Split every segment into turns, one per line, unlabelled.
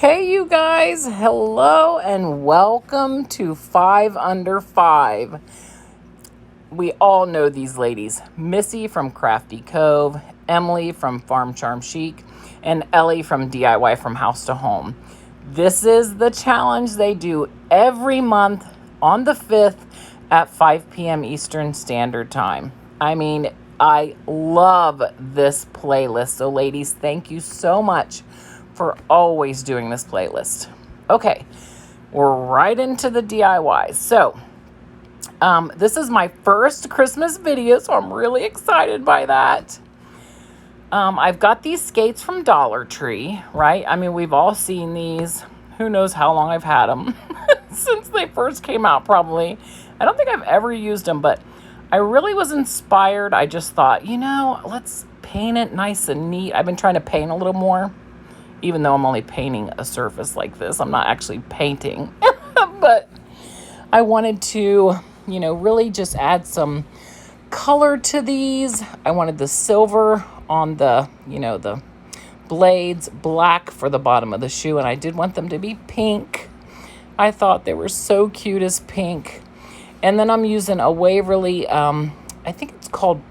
Okay, you guys, hello and welcome to 5 Under 5. We all know these ladies. Missy from Crafty Cove, Emily from Farm Charm Chic, and Ellie from DIY from House to Home. This is the challenge they do every month on the 5th at 5 p.m. Eastern Standard Time. I mean, I love this playlist. So ladies, thank you so much for always doing this playlist. Okay, we're right into the DIY. So, this is my first Christmas video, so I'm really excited by that. I've got these skates from Dollar Tree, right? I mean, we've all seen these. Who knows how long I've had them. Since they first came out, probably. I don't think I've ever used them, but I really was inspired. I just thought, let's paint it nice and neat. I've been trying to paint a little more. Even though I'm only painting a surface like this, I'm not actually painting. But I wanted to, really just add some color to these. I wanted the silver on the, the blades, black for the bottom of the shoe, and I did want them to be pink. I thought they were so cute as pink. And then I'm using a Waverly, I think it's called,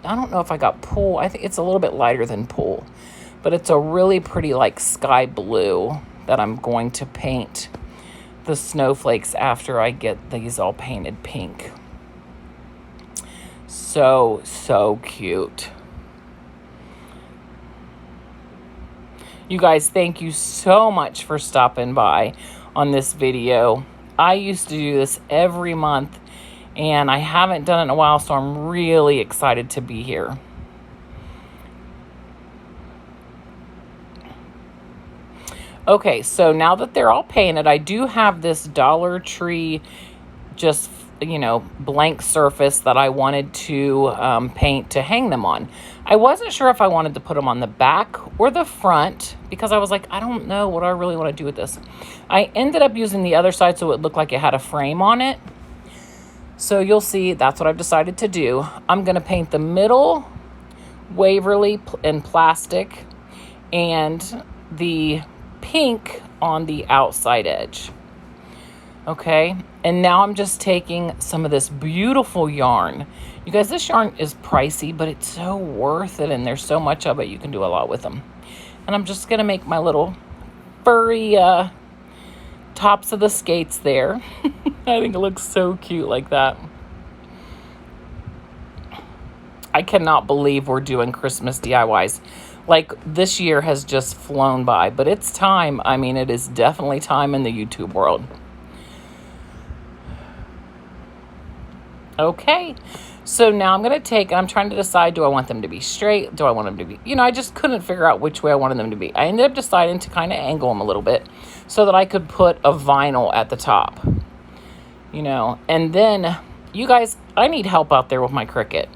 I don't know if I got Pool. I think it's a little bit lighter than Pool. But it's a really pretty like sky blue that I'm going to paint the snowflakes after I get these all painted pink. So cute. You guys, thank you so much for stopping by on this video. I used to do this every month and I haven't done it in a while, so I'm really excited to be here. Okay, so now that they're all painted, I do have this Dollar Tree just, blank surface that I wanted to paint to hang them on. I wasn't sure if I wanted to put them on the back or the front because I was like, I don't know what I really want to do with this. I ended up using the other side so it looked like it had a frame on it. So you'll see that's what I've decided to do. I'm going to paint the middle Waverly in plastic and the pink on the outside edge. Okay, and now I'm just taking some of this beautiful yarn. You guys, this yarn is pricey, but it's so worth it, and there's so much of it, you can do a lot with them. And I'm just gonna make my little furry tops of the skates there. I think it looks so cute like that. I cannot believe we're doing Christmas DIYs. Like, this year has just flown by, but it's time. I mean, it is definitely time in the YouTube world. Okay, so now I'm trying to decide, do I want them to be straight? Do I want them to be, I just couldn't figure out which way I wanted them to be. I ended up deciding to kind of angle them a little bit so that I could put a vinyl at the top, and then, you guys, I need help out there with my Cricut.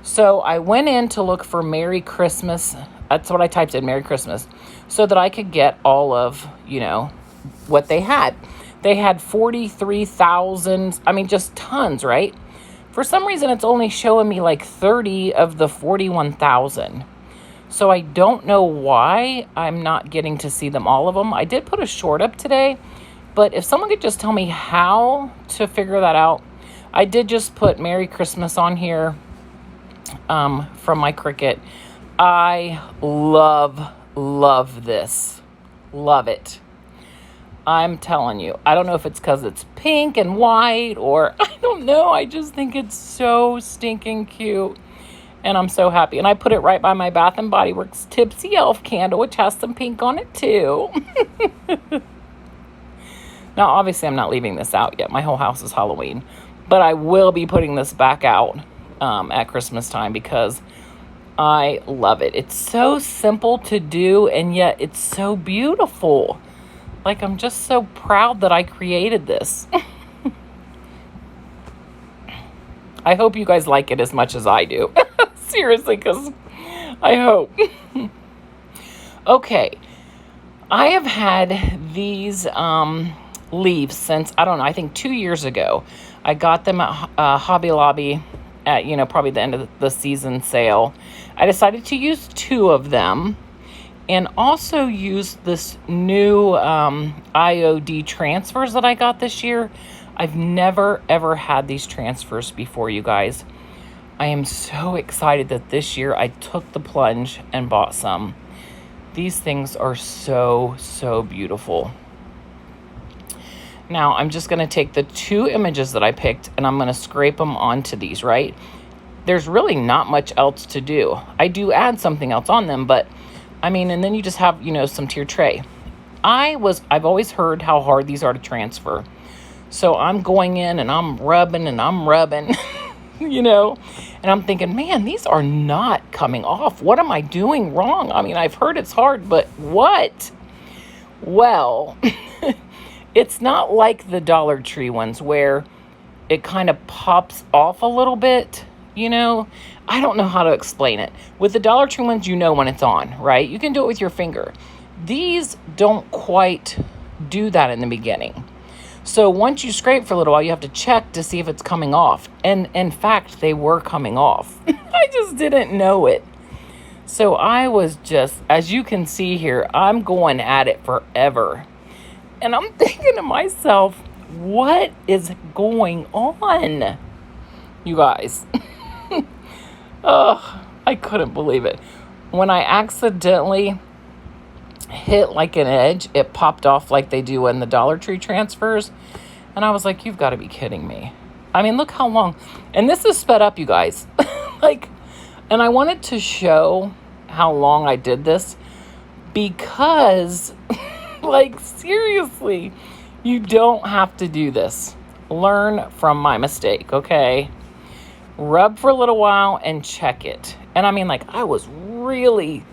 So I went in to look for Merry Christmas. That's what I typed in, Merry Christmas, so that I could get all of, what they had. They had 43,000, just tons, right? For some reason, it's only showing me like 30 of the 41,000. So I don't know why I'm not getting to see them, all of them. I did put a short up today, but if someone could just tell me how to figure that out. I did just put Merry Christmas on here from my Cricut. I love this. Love it. I'm telling you. I don't know if it's because it's pink and white or I don't know. I just think it's so stinking cute. And I'm so happy. And I put it right by my Bath & Body Works Tipsy Elf candle, which has some pink on it too. Now, obviously, I'm not leaving this out yet. My whole house is Halloween. But I will be putting this back out at Christmas time because I love it. It's so simple to do, and yet it's so beautiful. Like, I'm just so proud that I created this. I hope you guys like it as much as I do. Seriously, because I hope. Okay. I have had these leaves since, I don't know, I think 2 years ago. I got them at Hobby Lobby at, probably the end of the season sale. I decided to use 2 of them. and also use this new IOD transfers that I got this year. I've never, ever had these transfers before, you guys. I am so excited that this year I took the plunge and bought some. These things are so, so beautiful. Now, I'm just going to take the 2 images that I picked and I'm going to scrape them onto these, right? There's really not much else to do. I do add something else on them, but I mean, and then you just have, some tier tray. I've always heard how hard these are to transfer. So I'm going in and I'm rubbing, and I'm thinking, man, these are not coming off. What am I doing wrong? I mean, I've heard it's hard, but what? Well, it's not like the Dollar Tree ones where it kind of pops off a little bit, I don't know how to explain it. With the Dollar Tree ones, when it's on, right? You can do it with your finger. These don't quite do that in the beginning. So once you scrape for a little while, you have to check to see if it's coming off. And in fact, they were coming off. I just didn't know it. So I was just, as you can see here, I'm going at it forever. And I'm thinking to myself, what is going on? You guys. Oh, I couldn't believe it. When I accidentally hit like an edge, it popped off like they do in the Dollar Tree transfers. And I was like, you've got to be kidding me. I mean, look how long. And this is sped up, you guys. And I wanted to show how long I did this because, seriously, you don't have to do this. Learn from my mistake, okay? Rub for a little while and check it. And I mean, I was really,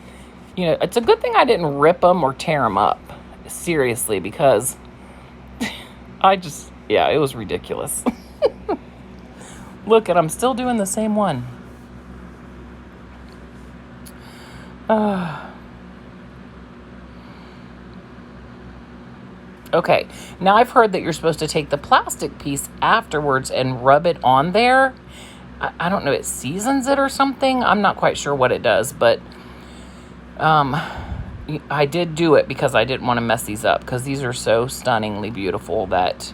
it's a good thing I didn't rip them or tear them up. Seriously, because it was ridiculous. Look, and I'm still doing the same one. Okay, now I've heard that you're supposed to take the plastic piece afterwards and rub it on there. I don't know, it seasons it or something. I'm not quite sure what it does, but I did do it because I didn't want to mess these up, because these are so stunningly beautiful that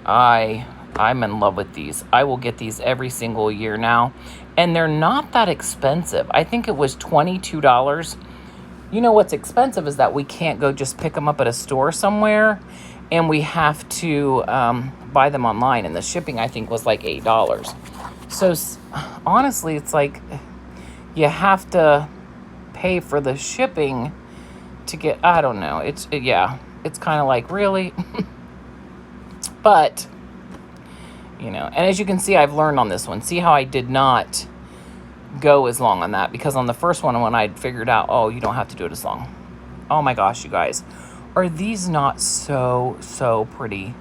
I'm in love with these. I will get these every single year now, and they're not that expensive. I think it was $22. What's expensive is that we can't go just pick them up at a store somewhere, and we have to buy them online, and the shipping I think was like $8. So honestly, it's like you have to pay for the shipping to get, I don't know. It's kind of like, really? But, and as you can see, I've learned on this one. See how I did not go as long on that, because on the first one, when I'd figured out, oh, you don't have to do it as long. Oh my gosh, you guys. Are these not so, so pretty?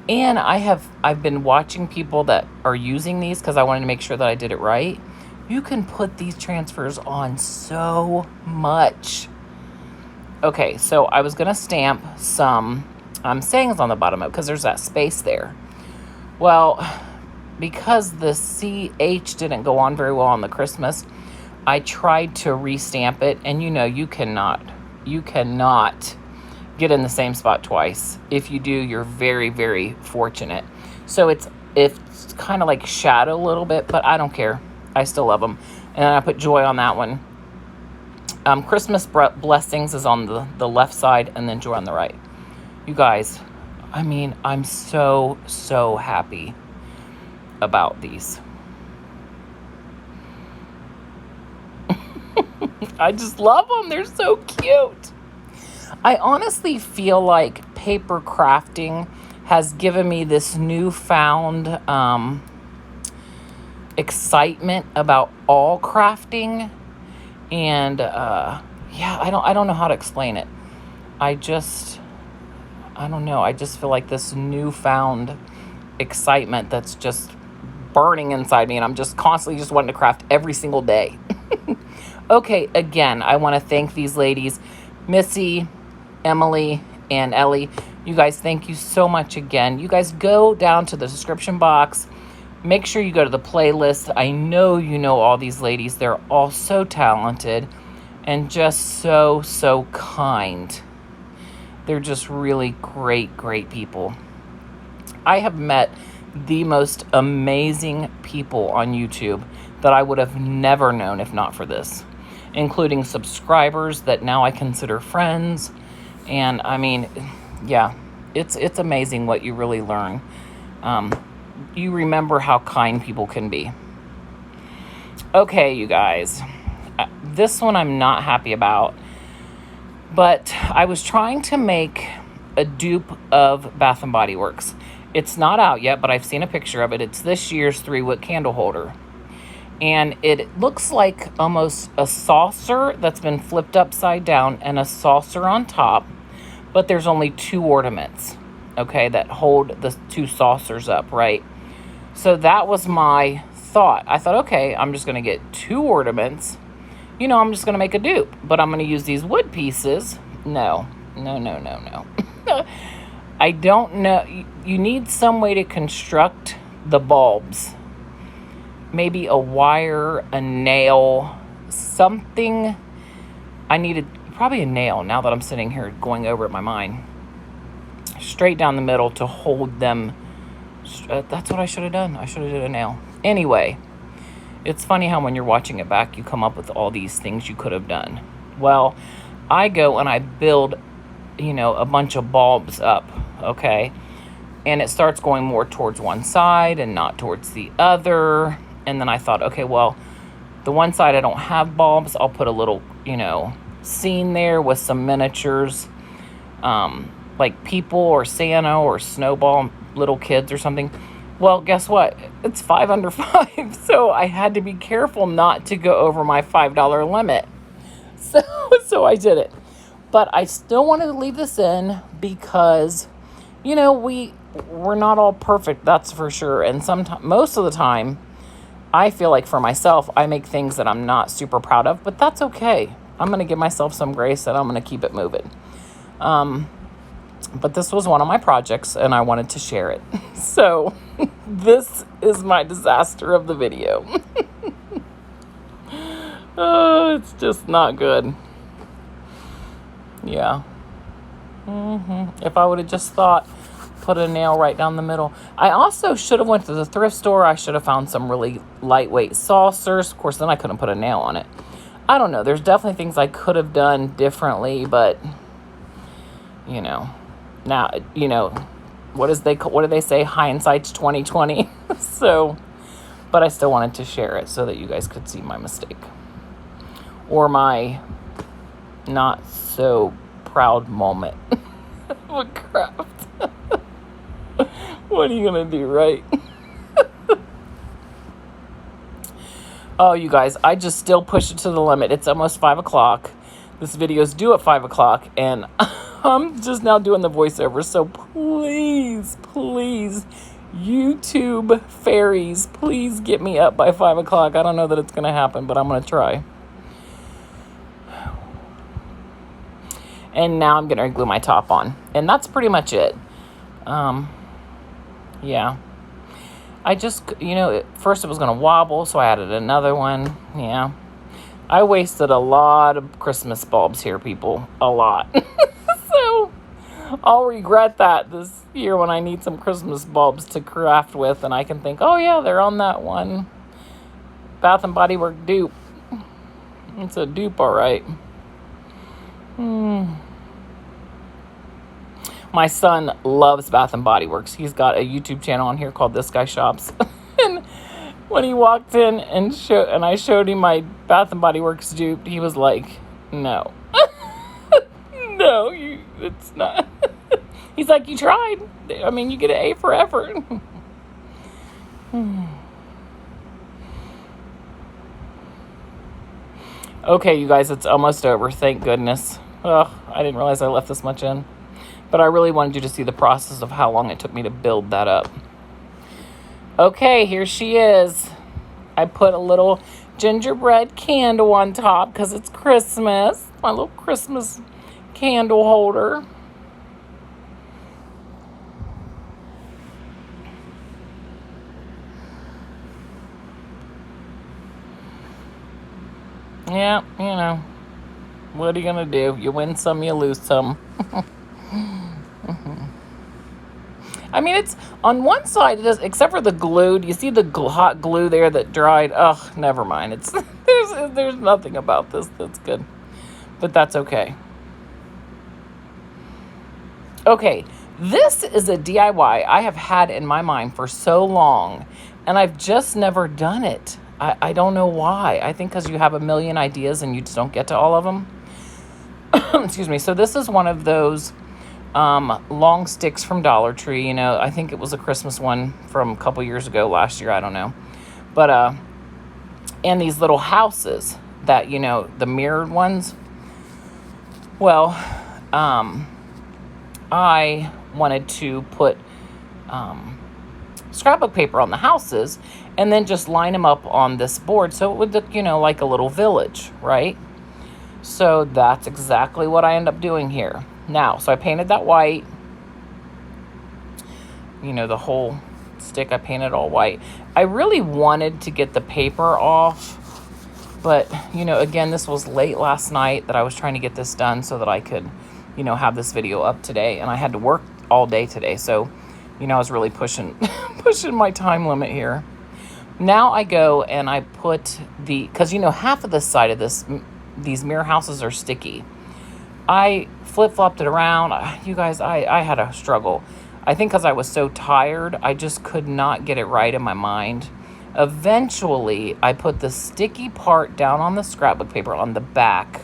And I've been watching people that are using these because I wanted to make sure that I did it right. You can put these transfers on so much. Okay, so I was going to stamp some sayings on the bottom of it because there's that space there. Well, because the CH didn't go on very well on the Christmas, I tried to restamp it, and you cannot get in the same spot twice. If you do, you're very, very fortunate. So it's kind of like shadow a little bit, but I don't care. I still love them. And I put joy on that one. Christmas blessings is on the left side, and then joy on the right. You guys, I mean, I'm so, so happy about these. I just love them. They're so cute. I honestly feel like paper crafting has given me this newfound excitement about all crafting, and I don't know how to explain it. I don't know. I just feel like this newfound excitement that's just burning inside me, and I'm just constantly just wanting to craft every single day. Okay, again, I want to thank these ladies, Missi, Emily, and Ellie. You guys, thank you so much again. You guys go down to the description box. Make sure you go to the playlist. I know you know all these ladies. They're all so talented. and just so, so kind. They're just really great, great people. I have met the most amazing people on YouTube that I would have never known if not for this, including subscribers that now I consider friends. And I mean, yeah, it's amazing what you really learn. You remember how kind people can be. Okay, you guys, this one I'm not happy about, but I was trying to make a dupe of Bath & Body Works. It's not out yet, but I've seen a picture of it. It's this year's 3-wick candle holder. And it looks like almost a saucer that's been flipped upside down and a saucer on top, but there's only 2 ornaments, okay, that hold the 2 saucers up, right? So that was my thought. I thought, okay, I'm just going to get 2 ornaments. You know, I'm just going to make a dupe, but I'm going to use these wood pieces. No. I don't know. You need some way to construct the bulbs. Maybe a wire, a nail, something. I needed probably a nail now that I'm sitting here going over it in my mind. Straight down the middle to hold them. That's what I should have done. I should have did a nail. Anyway, it's funny how when you're watching it back, you come up with all these things you could have done. Well, I go and I build, a bunch of bulbs up, okay? And it starts going more towards one side and not towards the other. And then I thought, okay, well, the one side I don't have bulbs. I'll put a little, scene there with some miniatures, like people or Santa or Snowball, little kids or something. Well, guess what? It's 5 under 5. So I had to be careful not to go over my $5 limit. So I did it. But I still wanted to leave this in because, we're not all perfect, that's for sure. And most of the time, I feel like for myself, I make things that I'm not super proud of, but that's okay. I'm going to give myself some grace and I'm going to keep it moving. But this was one of my projects and I wanted to share it. So this is my disaster of the video. Oh, it's just not good. Yeah. If I would have just thought, put a nail right down the middle. I also should have went to the thrift store. I should have found some really lightweight saucers. Of course, then I couldn't put a nail on it. I don't know. There's definitely things I could have done differently, but now, what do they say? Hindsight's 20/20. So, but I still wanted to share it so that you guys could see my mistake or my not so proud moment of craft. What are you gonna do, right? Oh, you guys, I just still push it to the limit. It's almost 5 o'clock. This video's due at 5 o'clock, and I'm just now doing the voiceover. So please, YouTube fairies, please get me up by 5 o'clock. I don't know that it's gonna happen, but I'm gonna try. And now I'm gonna glue my top on, and that's pretty much it. Yeah. I just, first it was going to wobble, so I added another one. Yeah. I wasted a lot of Christmas bulbs here, people. A lot. So I'll regret that this year when I need some Christmas bulbs to craft with, and I can think, oh yeah, they're on that one Bath & Body Works dupe. It's a dupe, all right. My son loves Bath & Body Works. He's got a YouTube channel on here called This Guy Shops. And when he walked in and I showed him my Bath & Body Works dupe, he was like, no. No, it's not. He's like, you tried. I mean, you get an A for effort. Okay, you guys, it's almost over. Thank goodness. I didn't realize I left this much in. But I really wanted you to see the process of how long it took me to build that up. Okay, here she is. I put a little gingerbread candle on top because it's Christmas. My little Christmas candle holder. Yeah, What are you going to do? You win some, you lose some. I mean, it's on one side, it does, except for the glue. Do you see the hot glue there that dried? Oh, never mind. It's there's nothing about this that's good, but that's okay. Okay, this is a DIY I have had in my mind for so long, and I've just never done it. I don't know why. I think because you have a million ideas and you just don't get to all of them. Excuse me. So this is one of those long sticks from Dollar Tree. You know, I think it was a Christmas one from a couple years ago, last year, I don't know. But, and these little houses that, you know, the mirrored ones. Well, I wanted to put scrapbook paper on the houses and then just line them up on this board so it would look, you know, like a little village, right? So that's exactly what I end up doing here. Now, so I painted that white. You know, the whole stick, I painted all white. I really wanted to get the paper off, but, you know, again, this was late last night that I was trying to get this done so that I could, you know, have this video up today. And I had to work all day today. So, you know, I was really pushing my time limit here. Now I go and I put because, you know, half of the side of these mirror houses are sticky. I flip-flopped it around. You guys, I had a struggle. I think because I was so tired, I just could not get it right in my mind. Eventually, I put the sticky part down on the scrapbook paper on the back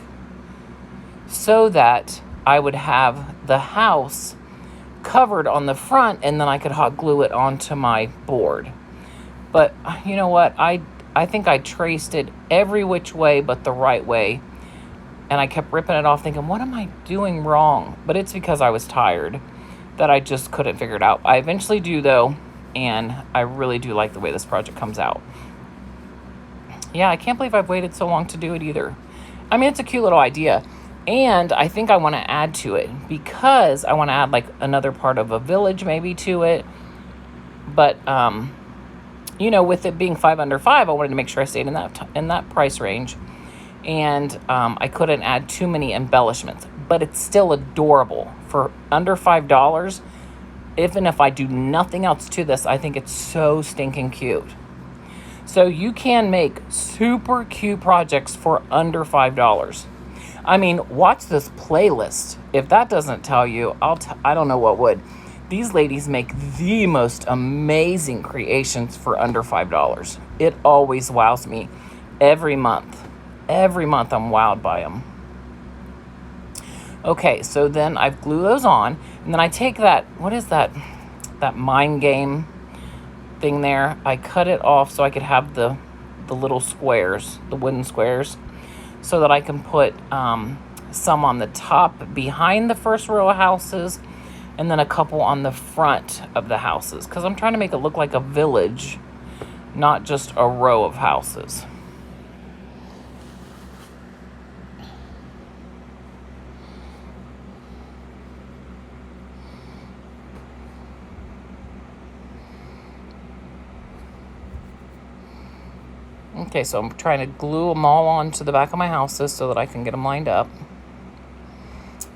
so that I would have the house covered on the front, and then I could hot glue it onto my board. But you know what? I think I traced it every which way but the right way. And I kept ripping it off thinking, what am I doing wrong? But it's because I was tired that I just couldn't figure it out. I eventually do, though, and I really do like the way this project comes out. Yeah, I can't believe I've waited so long to do it either. I mean, it's a cute little idea. And I think I want to add to it because I want to add like another part of a village maybe to it. But, you know, with it being 5 under 5, I wanted to make sure I stayed in that price range. And I couldn't add too many embellishments, but it's still adorable for under $5. Even if I do nothing else to this, I think it's so stinking cute. So you can make super cute projects for under $5. I mean, watch this playlist. If that doesn't tell you, I don't know what would. These ladies make the most amazing creations for under $5. It always wows me every month. Every month I'm wowed by them. Okay, so then I glue those on, and then I take that, what is that mind game thing there? I cut it off so I could have the little squares, the wooden squares, so that I can put some on the top behind the first row of houses, and then a couple on the front of the houses, because I'm trying to make it look like a village, not just a row of houses. Okay, so I'm trying to glue them all onto the back of my houses so that I can get them lined up.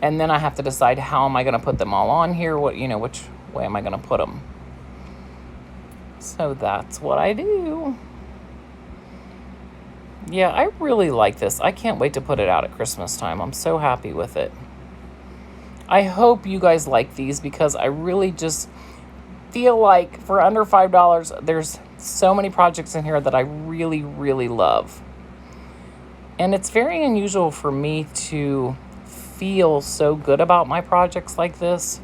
And then I have to decide how am I going to put them all on here, which way am I going to put them. So that's what I do. Yeah, I really like this. I can't wait to put it out at Christmas time. I'm so happy with it. I hope you guys like these because I really just feel like for under $5, there's so many projects in here that I really, really love. And it's very unusual for me to feel so good about my projects like this.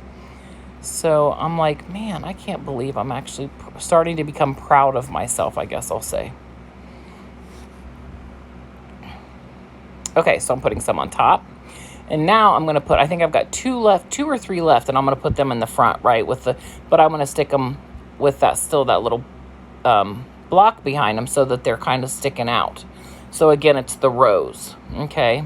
So I'm like, man, I can't believe I'm actually starting to become proud of myself, I guess I'll say. Okay, so I'm putting some on top. And now I'm going to put, I think I've got 2 or 3 left, and I'm going to put them in the front, right, but I'm going to stick them with that little block behind them so that they're kind of sticking out. So again, it's the rows, okay?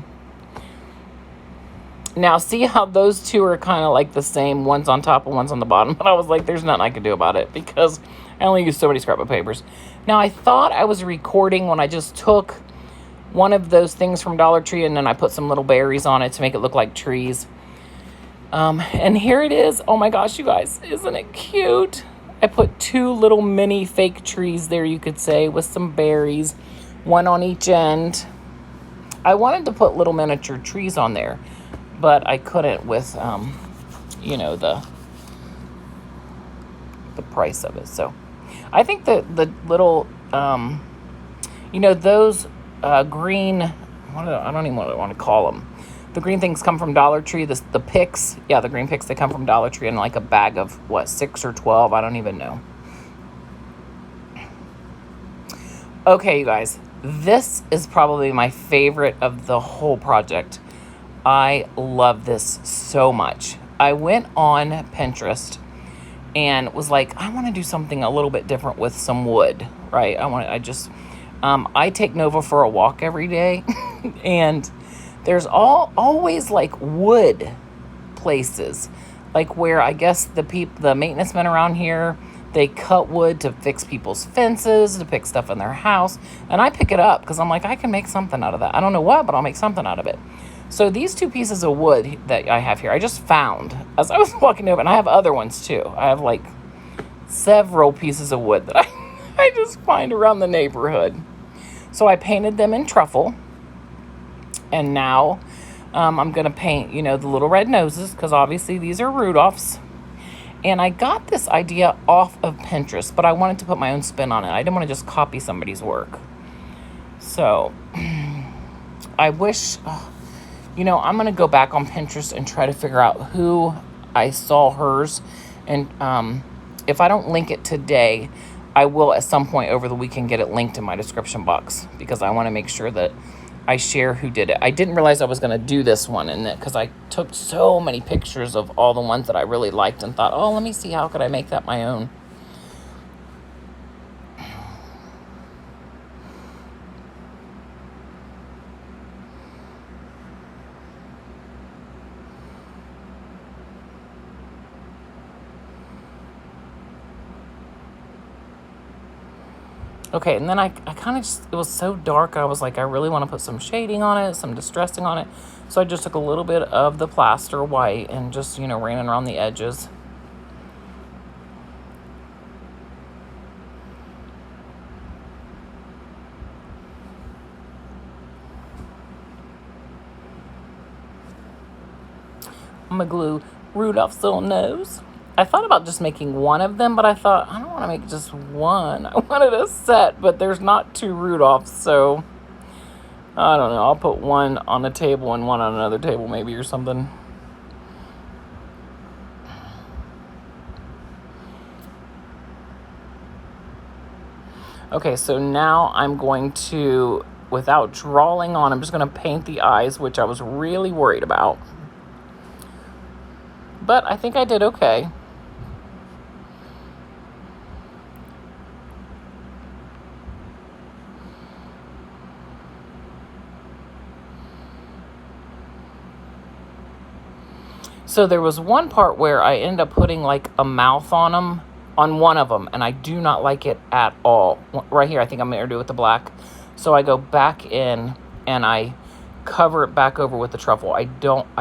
Now, see how those two are kind of like the same, one's on top and one's on the bottom, but I was like, there's nothing I can do about it because I only use so many scrapbook papers. Now, I thought I was recording when I just took one of those things from Dollar Tree, and then I put some little berries on it to make it look like trees. And here it is. Oh my gosh, you guys, isn't it cute? I put 2 little mini fake trees there, you could say, with some berries, one on each end. I wanted to put little miniature trees on there, but I couldn't with, you know, the price of it. So I think the little, you know, those green, I don't even want to call them. The green things come from Dollar Tree. The picks, yeah, the green picks, they come from Dollar Tree in like a bag of, what, 6 or 12? I don't even know. Okay, you guys, this is probably my favorite of the whole project. I love this so much. I went on Pinterest and was like, I want to do something a little bit different with some wood, right? I take Nova for a walk every day, and there's always like wood places, like where I guess the maintenance men around here, they cut wood to fix people's fences, to pick stuff in their house, and I pick it up because I'm like, I can make something out of that. I don't know what, but I'll make something out of it. So these 2 pieces of wood that I have here, I just found as I was walking over, and I have other ones too. I have like several pieces of wood that I just find around the neighborhood. So I painted them in truffle, and now I'm going to paint, you know, the little red noses, because obviously these are Rudolphs. And I got this idea off of Pinterest, but I wanted to put my own spin on it. I didn't want to just copy somebody's work. So I wish, you know, I'm going to go back on Pinterest and try to figure out who I saw hers. And if I don't link it today, I will at some point over the weekend get it linked in my description box, because I want to make sure that I share who did it. I didn't realize I was going to do this one, and because I took so many pictures of all the ones that I really liked and thought, oh, let me see, how could I make that my own? Okay, and then I kind of just, it was so dark, I was like, I really want to put some shading on it, some distressing on it. So I just took a little bit of the plaster white and just, you know, ran it around the edges. I'm going to glue Rudolph's little nose. I thought about just making one of them, but I thought, I don't want to make just one. I wanted a set, but there's not 2 Rudolphs, so I don't know. I'll put one on a table and one on another table maybe, or something. Okay, so now I'm going to, without drawing on, I'm just going to paint the eyes, which I was really worried about. But I think I did okay. So there was one part where I ended up putting like a mouth on them, on one of them, and I do not like it at all. Right here, I think I'm going to do it with the black. So I go back in and I cover it back over with the truffle. I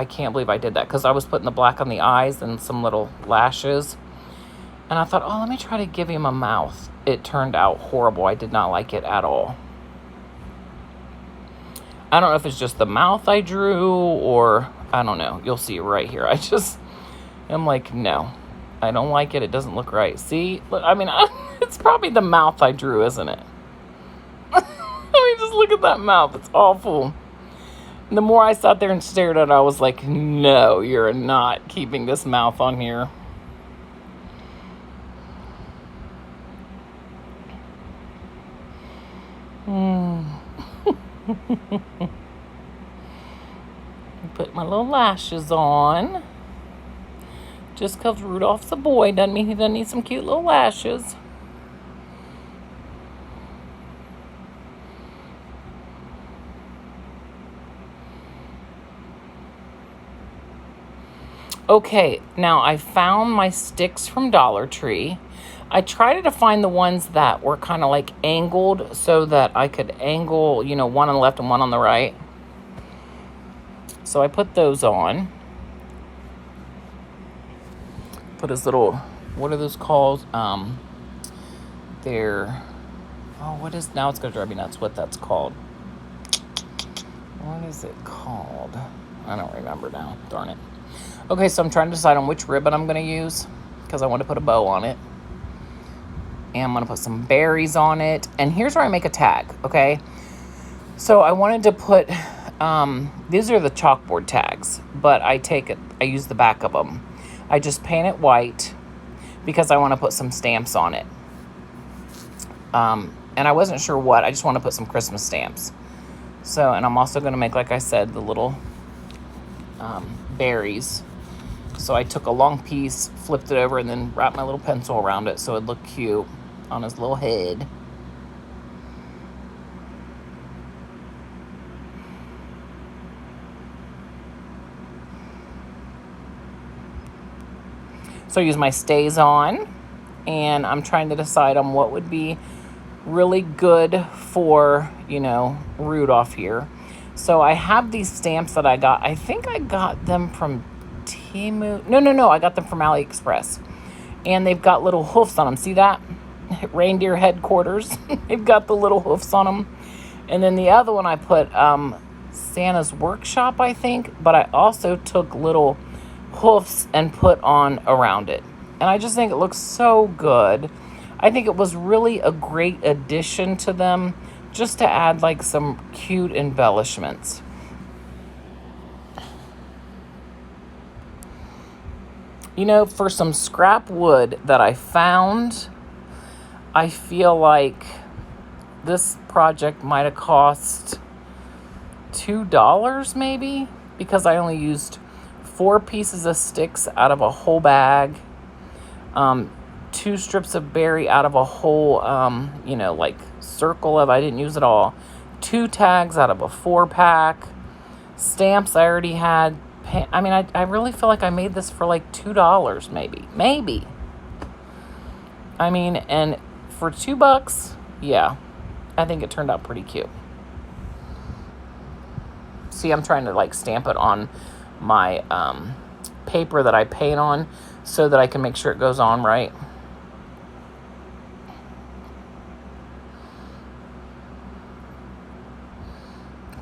can't believe I did that, because I was putting the black on the eyes and some little lashes. And I thought, oh, let me try to give him a mouth. It turned out horrible. I did not like it at all. I don't know if it's just the mouth I drew, or I don't know. You'll see right here. I'm like, no, I don't like it. It doesn't look right. See, look, I mean, it's probably the mouth I drew, isn't it? I mean, just look at that mouth. It's awful. And the more I sat there and stared at it, I was like, no, you're not keeping this mouth on here. Put my little lashes on. Just because Rudolph's a boy doesn't mean he doesn't need some cute little lashes. Okay, now I found my sticks from Dollar Tree. I tried to find the ones that were kind of like angled so that I could angle, you know, one on the left and one on the right. So I put those on. Put his little, what are those called? They're, oh, what is, now it's going to drive me nuts what that's called. What is it called? I don't remember now. Darn it. Okay, so I'm trying to decide on which ribbon I'm going to use because I want to put a bow on it. And I'm going to put some berries on it. And here's where I make a tag, okay? So I wanted to put, these are the chalkboard tags, but I use the back of them. I just paint it white because I want to put some stamps on it. And I wasn't sure what. I just want to put some Christmas stamps. So, and I'm also going to make, like I said, the little berries. So I took a long piece, flipped it over, and then wrapped my little pencil around it so it looked cute on his little head. So I use my stays on, and I'm trying to decide on what would be really good for, you know, Rudolph here. So I have these stamps that I got. I think I got them from Temu. No. I got them from AliExpress. And they've got little hoofs on them. See that? Reindeer headquarters. They've got the little hoofs on them. And then the other one I put Santa's Workshop, I think. But I also took little hoofs and put on around it. And I just think it looks so good. I think it was really a great addition to them just to add like some cute embellishments. You know, for some scrap wood that I found, I feel like this project might have cost $2 maybe, because I only used 4 pieces of sticks out of a whole bag, 2 strips of berry out of a whole, you know, like circle of, I didn't use it all, 2 tags out of a 4-pack, stamps I already had. I mean, I really feel like I made this for like $2 maybe. I mean, and for $2, yeah, I think it turned out pretty cute. See, I'm trying to like stamp it on my paper that I paint on so that I can make sure it goes on right.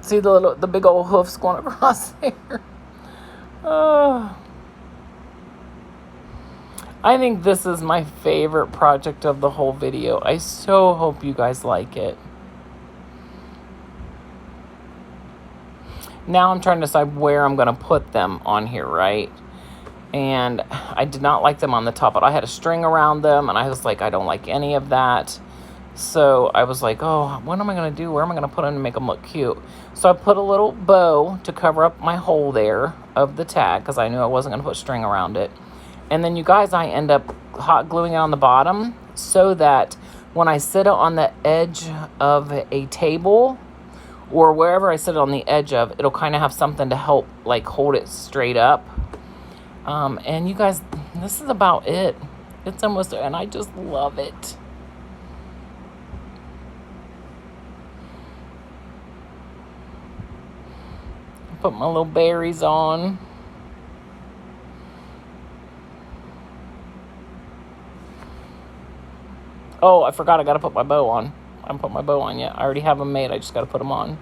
See the big old hoofs going across there. I think this is my favorite project of the whole video. I so hope you guys like it. Now I'm trying to decide where I'm going to put them on here, right? And I did not like them on the top, but I had a string around them, and I was like, I don't like any of that. So I was like, oh, what am I going to do? Where am I going to put them to make them look cute? So I put a little bow to cover up my hole there of the tag, because I knew I wasn't going to put string around it. And then, you guys, I end up hot gluing it on the bottom so that when I sit it on the edge of a table or wherever I sit it on the edge of, it'll kind of have something to help like hold it straight up. And you guys, this is about it. It's almost, and I just love it. Put my little berries on. Oh, I forgot I got to put my bow on. I haven't put my bow on yet. I already have them made. I just got to put them on.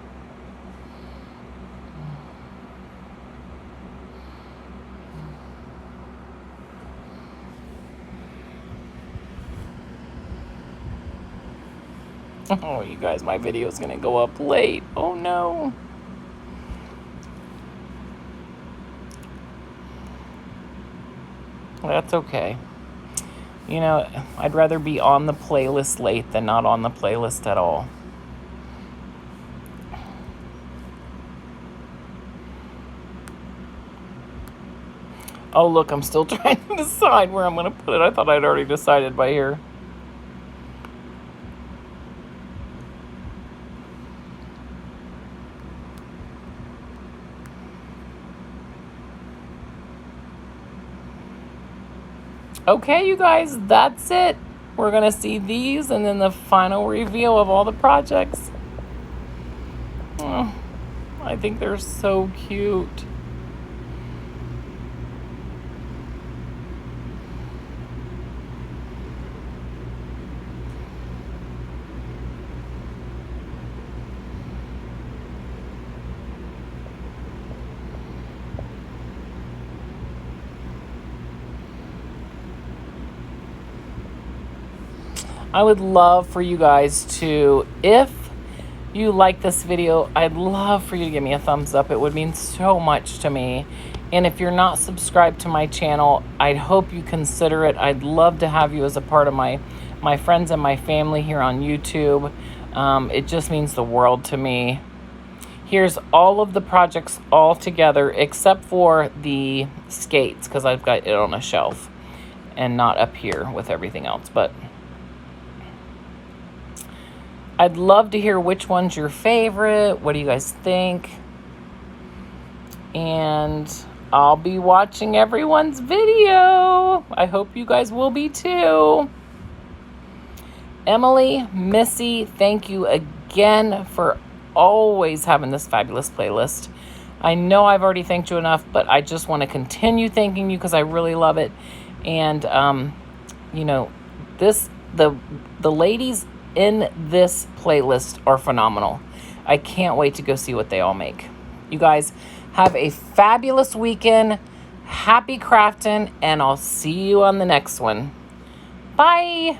Oh, you guys, my video is going to go up late. Oh, no. That's okay. You know, I'd rather be on the playlist late than not on the playlist at all. Oh, look, I'm still trying to decide where I'm going to put it. I thought I'd already decided by here. Okay, you guys, that's it. we're going to see these and then the final reveal of all the projects. Oh, I think they're so cute. I would love for you guys to, if you like this video, I'd love for you to give me a thumbs up. It would mean so much to me. And if you're not subscribed to my channel, I'd hope you consider it. I'd love to have you as a part of my friends and my family here on YouTube. It just means the world to me. Here's all of the projects all together except for the skates, because I've got it on a shelf and not up here with everything else. But I'd love to hear which one's your favorite. What do you guys think? And I'll be watching everyone's video. I hope you guys will be too. Emily, Missy, thank you again for always having this fabulous playlist. I know I've already thanked you enough, but I just want to continue thanking you because I really love it. And, you know, the ladies in this playlist are phenomenal. I can't wait to go see what they all make. You guys have a fabulous weekend. Happy crafting, and I'll see you on the next one. Bye.